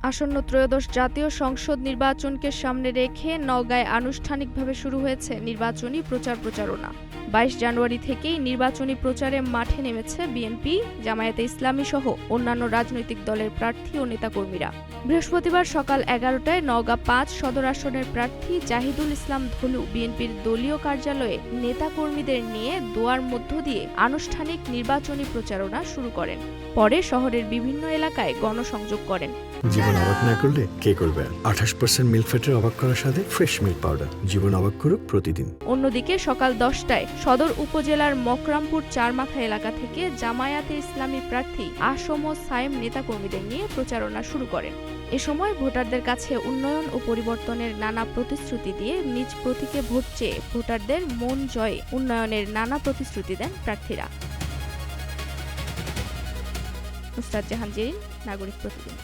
আসন্ন ত্রয়োদশ জাতীয় সংসদ নির্বাচনকে সামনে রেখে নওগাঁয় আনুষ্ঠানিকভাবে শুরু হয়েছে নির্বাচনী প্রচারণা। ২২ জানুয়ারি থেকেই নির্বাচনী প্রচারে মাঠে নেমেছে বিএনপি, জামায়াতে ইসলামী সহ অন্যান্য রাজনৈতিক দলের প্রার্থী ও নেতাকর্মীরা। বৃহস্পতিবার সকাল ১১টায় নওগাঁ ৫ সদর আসনের প্রার্থী জাহিদুল ইসলাম ধলু বিএনপির দলীয় কার্যালয়ে নেতাকর্মীদের নিয়ে দোয়ার মধ্য দিয়ে আনুষ্ঠানিক নির্বাচনী প্রচারণা শুরু করেন। পরে শহরের বিভিন্ন এলাকায় গণসংযোগ করেন। জীবন অবাক না করলে কে করবে? ২৮% মিল্ক ফ্যাটের অবাক করার সাথে ফ্রেশ মিল্ক পাউডার। জীবন অবাক করুক প্রতিদিন। অন্যদিকে সকাল ১০টায় সদর উপজেলার মকরামপুর চারমাথা এলাকা থেকে জামায়াতে ইসলামী প্রার্থী আসম সায়েম নেতাকর্মীদের নিয়ে প্রচারণা শুরু করেন। এ সময় ভোটারদের কাছে উন্নয়ন ও পরিবর্তনের নানা প্রতিশ্রুতি দিয়ে নিজ প্রতীকে ভোট চেয়ে ভোটারদের মন জয়ে উন্নয়নের নানা প্রতিশ্রুতি দেন প্রার্থীরা। নুসরাত জাহান জেরিন, নাগরিক প্রতিদিন।